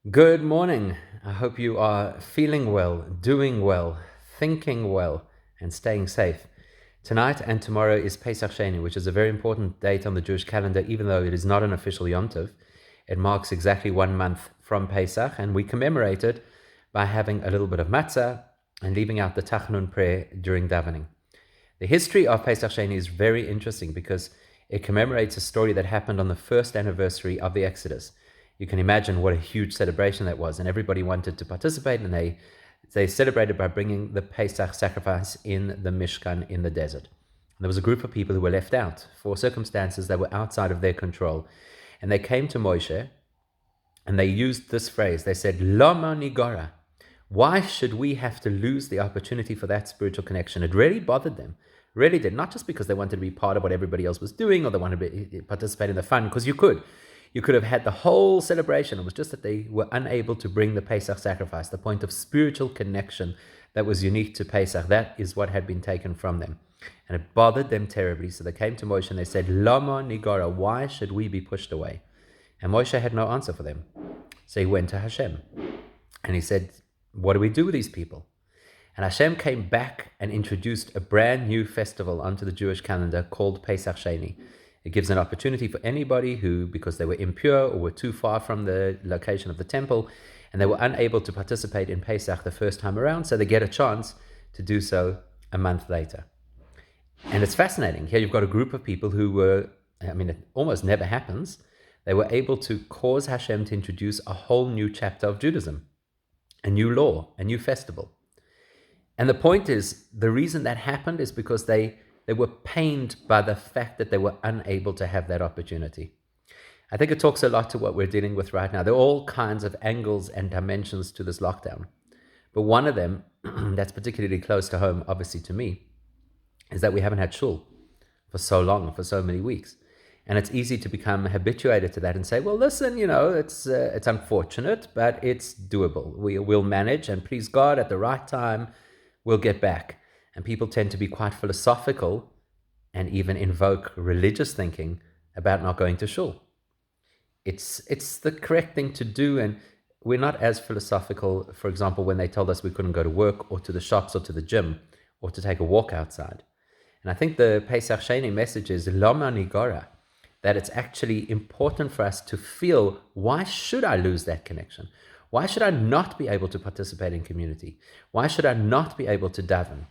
Good morning. I hope you are feeling well, doing well, thinking well, and staying safe. Tonight and tomorrow is Pesach Sheni, which is a very important date on the Jewish calendar, even though it is not an official Yom Tov. It marks exactly 1 month from Pesach, and we commemorate it by having a little bit of matzah and leaving out the Tachanun prayer during davening. The history of Pesach Sheni is very interesting because it commemorates a story that happened on the first anniversary of the Exodus. You can imagine what a huge celebration that was, and everybody wanted to participate, and they celebrated by bringing the Pesach sacrifice in the Mishkan in the desert. And there was a group of people who were left out for circumstances that were outside of their control, and they came to Moshe, and they used this phrase. They said, Lama nigara. Why should we have to lose the opportunity for that spiritual connection? It really bothered them. Really did. Not just because they wanted to be part of what everybody else was doing or they wanted to participate in the fun, because you could. You could have had the whole celebration. It was just that they were unable to bring the Pesach sacrifice, the point of spiritual connection that was unique to Pesach. That is what had been taken from them. And it bothered them terribly. So they came to Moshe and they said, Lama nigara, why should we be pushed away? And Moshe had no answer for them. So he went to Hashem and he said, what do we do with these people? And Hashem came back and introduced a brand new festival onto the Jewish calendar called Pesach Sheni. It gives an opportunity for anybody who, because they were impure or were too far from the location of the temple, and they were unable to participate in Pesach the first time around, so they get a chance to do so a month later. And it's fascinating. Here you've got a group of people who were, it almost never happens. They were able to cause Hashem to introduce a whole new chapter of Judaism, a new law, a new festival. And the point is, the reason that happened is because they were pained by the fact that they were unable to have that opportunity. I think it talks a lot to what we're dealing with right now. There are all kinds of angles and dimensions to this lockdown. But one of them, that's particularly close to home, obviously to me, is that we haven't had shul for so long, for so many weeks. And it's easy to become habituated to that and say, well, listen, it's unfortunate, but it's doable. We'll manage, and please God, at the right time, we'll get back. And people tend to be quite philosophical and even invoke religious thinking about not going to shul. It's the correct thing to do, and we're not as philosophical, for example, when they told us we couldn't go to work or to the shops or to the gym or to take a walk outside. And I think the Pesach Sheni message is Lama Nigora, that it's actually important for us to feel, why should I lose that connection? Why should I not be able to participate in community? Why should I not be able to daven?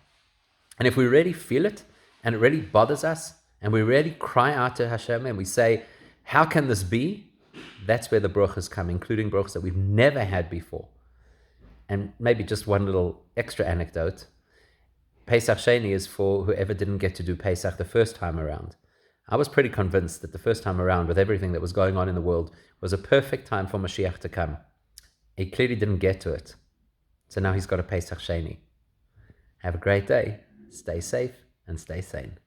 And if we really feel it, and it really bothers us, and we really cry out to Hashem, and we say, how can this be? That's where the brachas come, including brachas that we've never had before. And maybe just one little extra anecdote. Pesach Sheni is for whoever didn't get to do Pesach the first time around. I was pretty convinced that the first time around, with everything that was going on in the world, was a perfect time for Mashiach to come. He clearly didn't get to it. So now he's got a Pesach Sheni. Have a great day. Stay safe and stay sane.